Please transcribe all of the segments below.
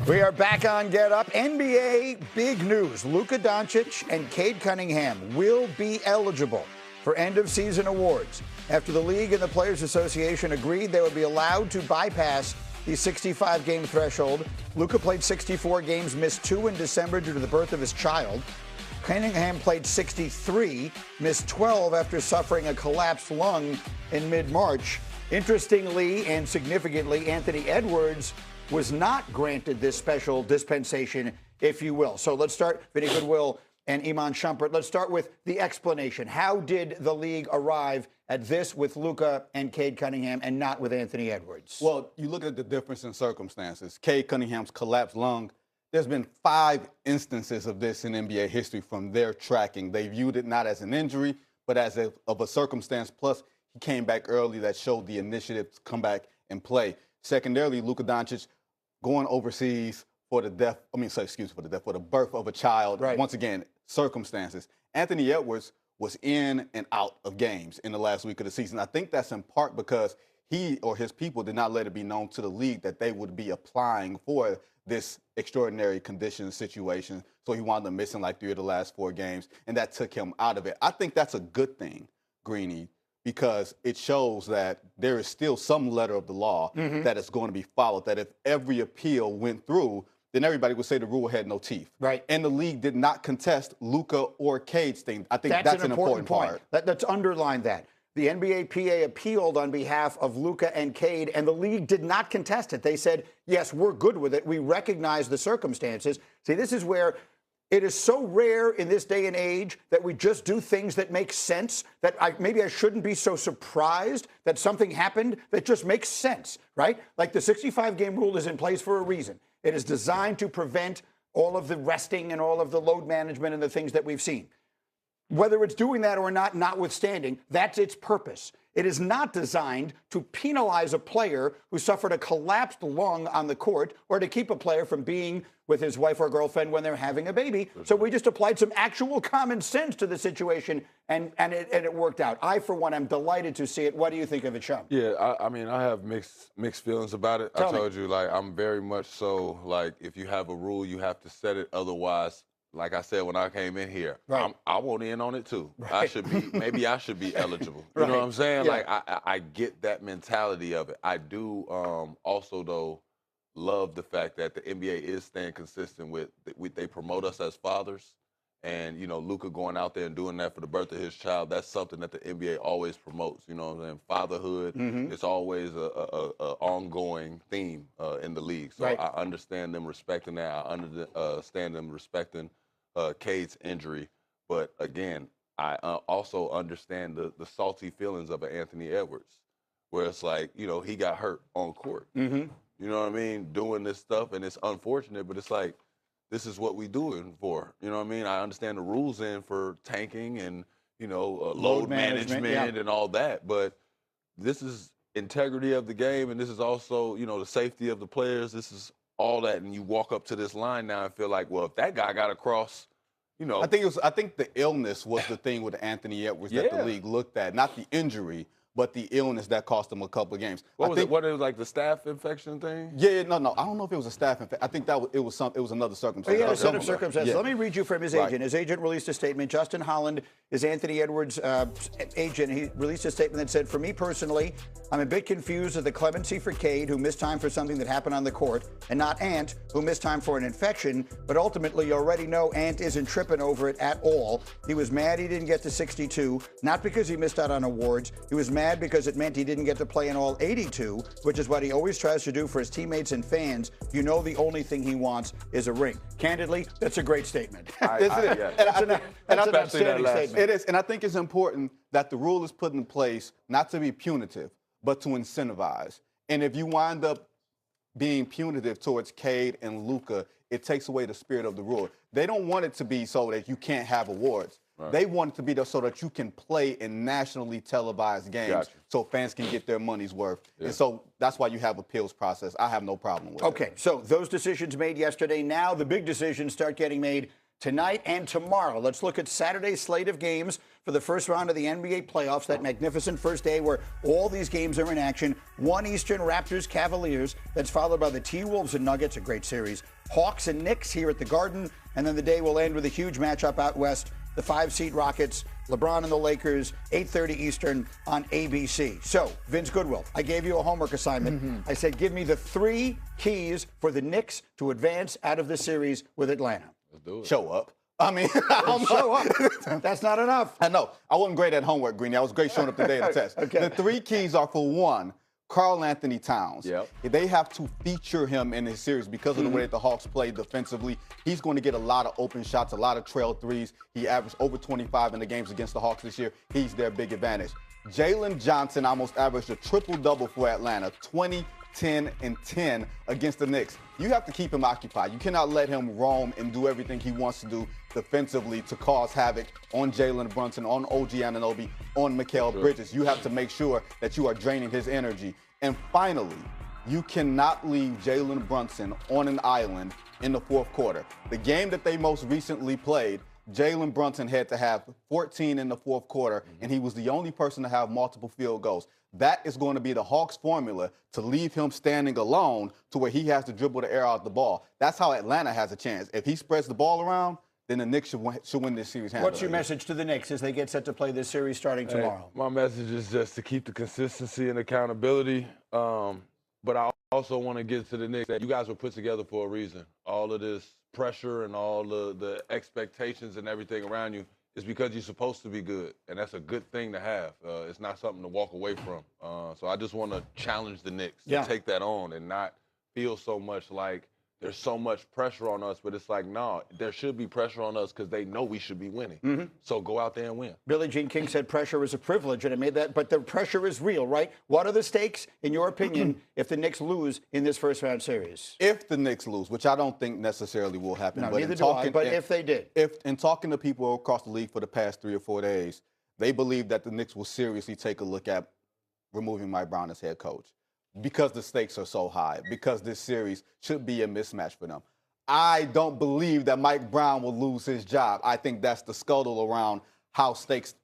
We are back on Get Up. NBA big news. Luka Doncic and Cade Cunningham will be eligible for end-of-season awards after the league and the Players Association agreed they would be allowed to bypass the 65-game threshold. Luka played 64 games, missed 2 in December due to the birth of his child. Cunningham played 63, missed 12 after suffering a collapsed lung in mid-March. Interestingly and significantly, Anthony Edwards was not granted this special dispensation, if you will. So let's start, Vinny Goodwill and Iman Shumpert. Let's start with the explanation. How did the league arrive at this with Luka and Cade Cunningham and not with Anthony Edwards? Well, you look at the difference in circumstances. Cade Cunningham's collapsed lung, there's been 5 instances of this in NBA history from their tracking. They viewed it not as an injury, but as of a circumstance. Plus, he came back early that showed the initiative to come back and play. Secondarily, Luka Doncic going overseas for the birth of a child. Right. Once again, circumstances. Anthony Edwards was in and out of games in the last week of the season. I think that's in part because he or his people did not let it be known to the league that they would be applying for this extraordinary condition situation. So he wound up missing like 3 of the last 4 games, and that took him out of it. I think that's a good thing, Greeny, because it shows that there is still some letter of the law that is going to be followed, that if every appeal went through, then everybody would say the rule had no teeth. Right. And the league did not contest Luka or Cade's thing. I think that's an important point. Let's underline that. The NBA-PA appealed on behalf of Luka and Cade, and the league did not contest it. They said, yes, we're good with it. We recognize the circumstances. See, this is where it is so rare in this day and age that we just do things that make sense, that maybe I shouldn't be so surprised that something happened that just makes sense, right? Like the 65-game rule is in place for a reason. It is designed to prevent all of the resting and all of the load management and the things that we've seen. Whether it's doing that or not, notwithstanding, that's its purpose. It is not designed to penalize a player who suffered a collapsed lung on the court or to keep a player from being with his wife or girlfriend when they're having a baby. So we just applied some actual common sense to the situation, and it worked out. I, for one, am delighted to see it. What do you think of it, Shum? Yeah, I mean, I have mixed feelings about it. Tell me. I told you, like, I'm very much so, like, if you have a rule, you have to set it. Otherwise, like I said when I came in here, right. I want in on it too. Right. I should be, maybe I should be eligible. You Right. know what I'm saying? Yeah. Like, I get that mentality of it. I do also, though, love the fact that the NBA is staying consistent with they promote us as fathers. And, you know, Luka going out there and doing that for the birth of his child, that's something that the NBA always promotes. You know what I'm saying? Fatherhood is always a ongoing theme in the league. So Right. I understand them respecting that. I understand them respecting Cade's injury. But, again, I also understand the salty feelings of an Anthony Edwards, where it's like, you know, he got hurt on court. You know what I mean? Doing this stuff, and it's unfortunate, but it's like, this is what we doing for. You know what I mean? I understand the rules in for tanking and, you know, load management and all that, but this is integrity of the game, and this is also, you know, the safety of the players. This is all that, and you walk up to this line now and feel like, well, if that guy got across, you know. I think the illness was the thing with Anthony Edwards that the league looked at, not the injury, but the illness that cost him a couple of games. What was it, like the staph infection thing? Yeah, no. I don't know if it was a staph infection. I think it was another circumstance. He had a set of circumstances. Yeah. Let me read you from his agent. His agent released a statement. Justin Holland is Anthony Edwards' agent. He released a statement that said, for me personally, I'm a bit confused at the clemency for Cade, who missed time for something that happened on the court, and not Ant, who missed time for an infection. But ultimately, you already know Ant isn't tripping over it at all. He was mad he didn't get to 62, not because he missed out on awards. He was mad because it meant he didn't get to play in all 82, which is what he always tries to do for his teammates and fans. You know the only thing he wants is a ring. Candidly, that's a great statement. That's an outstanding statement. It is, and I think it's important that the rule is put in place not to be punitive, but to incentivize. And if you wind up being punitive towards Cade and Luka, it takes away the spirit of the rule. They don't want it to be so that you can't have awards. Right. They want it to be so that you can play in nationally televised games so fans can get their money's worth. Yeah. And so that's why you have appeals process. I have no problem with it. Okay, so those decisions made yesterday. Now the big decisions start getting made tonight and tomorrow. Let's look at Saturday's slate of games for the first round of the NBA playoffs, that magnificent first day where all these games are in action. 1 Eastern, Raptors, Cavaliers. That's followed by the T-Wolves and Nuggets, a great series. Hawks and Knicks here at the Garden. And then the day will end with a huge matchup out west. The 5-seed Rockets, LeBron and the Lakers, 8:30 Eastern on ABC. So, Vince Goodwill, I gave you a homework assignment. I said, give me the 3 keys for the Knicks to advance out of this series with Atlanta. Let's do it. Show up. I mean, I don't Show know. up. That's not enough. I know. I wasn't great at homework, Greeny. I was great showing up today at the test. Okay. The 3 keys are, for one, Karl Anthony Towns. Yep. They have to feature him in this series because of the way that the Hawks play defensively. He's going to get a lot of open shots, a lot of trail threes. He averaged over 25 in the games against the Hawks this year. He's their big advantage. Jalen Johnson almost averaged a triple-double for Atlanta, 20, 10, and 10 against the Knicks. You have to keep him occupied. You cannot let him roam and do everything he wants to do defensively to cause havoc on Jalen Brunson, on OG Anunoby, on Mikal Bridges. You have to make sure that you are draining his energy. And finally, you cannot leave Jalen Brunson on an island in the fourth quarter. The game that they most recently played, Jalen Brunson had to have 14 in the fourth quarter, and he was the only person to have multiple field goals. That is going to be the Hawks' formula to leave him standing alone to where he has to dribble the air out the ball. That's how Atlanta has a chance. If he spreads the ball around, then the Knicks should win this series. What's your message to the Knicks as they get set to play this series starting tomorrow? My message is just to keep the consistency and accountability. But I also want to get to the Knicks that you guys were put together for a reason. All of this pressure and all the expectations and everything around you is because you're supposed to be good, and that's a good thing to have. It's not something to walk away from. So I just want to challenge the Knicks to take that on and not feel so much like there's so much pressure on us, but it's like, no, there should be pressure on us because they know we should be winning. So go out there and win. Billie Jean King said pressure is a privilege, and it made that, but the pressure is real, right? What are the stakes, in your opinion, if the Knicks lose in this first-round series? If the Knicks lose, which I don't think necessarily will happen. No, but neither do I, but if they did. In talking to people across the league for the past 3 or 4 days, they believe that the Knicks will seriously take a look at removing Mike Brown as head coach because the stakes are so high, because this series should be a mismatch for them. I don't believe that Mike Brown will lose his job. I think that's the scuttle around how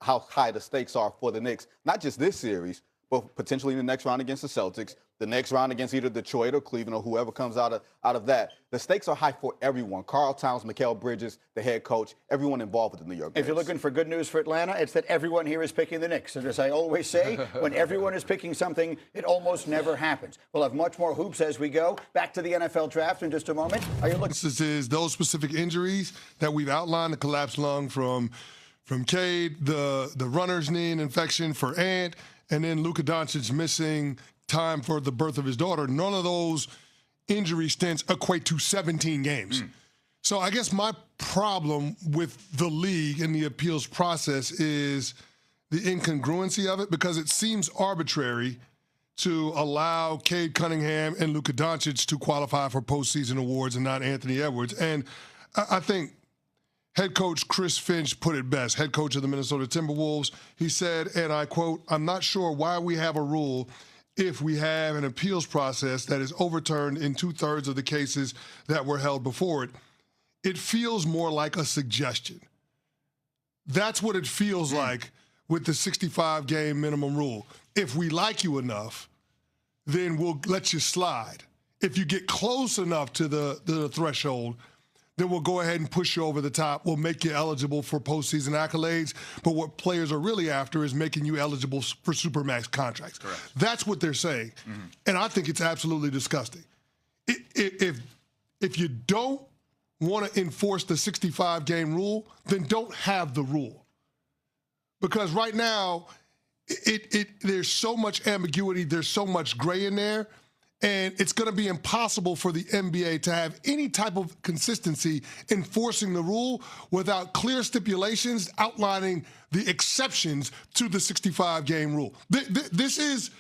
high the stakes are for the Knicks, not just this series, but potentially the next round against the Celtics, the next round against either Detroit or Cleveland or whoever comes out of that. The stakes are high for everyone. Karl Towns, Mikal Bridges, the head coach, everyone involved with the New York Knicks. If you're looking for good news for Atlanta, it's that everyone here is picking the Knicks. And as I always say, when everyone is picking something, it almost never happens. We'll have much more hoops as we go. Back to the NFL draft in just a moment. Are you looking? This is those specific injuries that we've outlined, the collapsed lung from Cade, the runner's knee infection for Ant, and then Luka Doncic missing time for the birth of his daughter. None of those injury stints equate to 17 games. So I guess my problem with the league and the appeals process is the incongruency of it, because it seems arbitrary to allow Cade Cunningham and Luka Doncic to qualify for postseason awards and not Anthony Edwards. And I think head coach Chris Finch put it best, head coach of the Minnesota Timberwolves. He said, and I quote, "I'm not sure why we have a rule if we have an appeals process that is overturned in 2/3 of the cases that were held before it. It feels more like a suggestion." That's what it feels like with the 65-game minimum rule. If we like you enough, then we'll let you slide. If you get close enough to the threshold, then we'll go ahead and push you over the top. We'll make you eligible for postseason accolades. But what players are really after is making you eligible for Supermax contracts. Correct. That's what they're saying. And I think it's absolutely disgusting. If you don't want to enforce the 65-game rule, then don't have the rule. Because right now, there's so much ambiguity, there's so much gray in there, and it's going to be impossible for the NBA to have any type of consistency enforcing the rule without clear stipulations outlining the exceptions to the 65-game rule. This is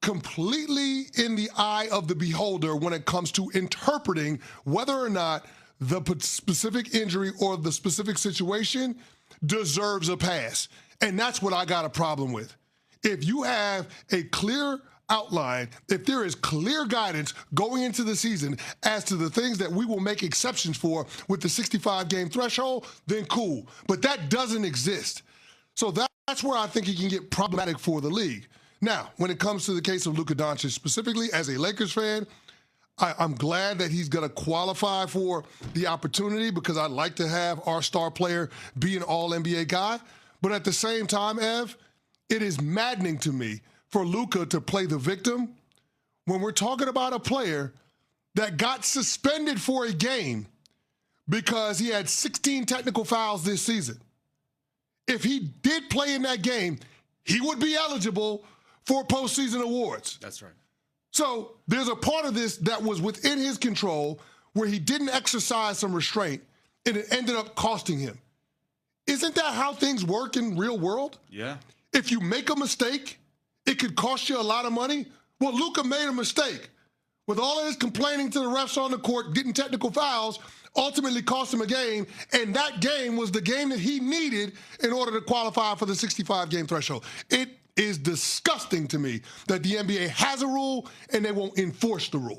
completely in the eye of the beholder when it comes to interpreting whether or not the specific injury or the specific situation deserves a pass. And that's what I got a problem with. If you have a clear outline, if there is clear guidance going into the season as to the things that we will make exceptions for with the 65-game threshold, then cool. But that doesn't exist. So that's where I think it can get problematic for the league. Now, when it comes to the case of Luka Doncic specifically, as a Lakers fan, I'm glad that he's going to qualify for the opportunity because I'd like to have our star player be an all-NBA guy. But at the same time, Ev, it is maddening to me for Luka to play the victim when we're talking about a player that got suspended for a game because he had 16 technical fouls this season. If he did play in that game, he would be eligible for postseason awards. That's right. So there's a part of this that was within his control where he didn't exercise some restraint, and it ended up costing him. Isn't that how things work in real world? Yeah. If you make a mistake, it could cost you a lot of money. Well, Luka made a mistake. With all of his complaining to the refs on the court, getting technical fouls, ultimately cost him a game, and that game was the game that he needed in order to qualify for the 65-game threshold. It is disgusting to me that the NBA has a rule and they won't enforce the rule.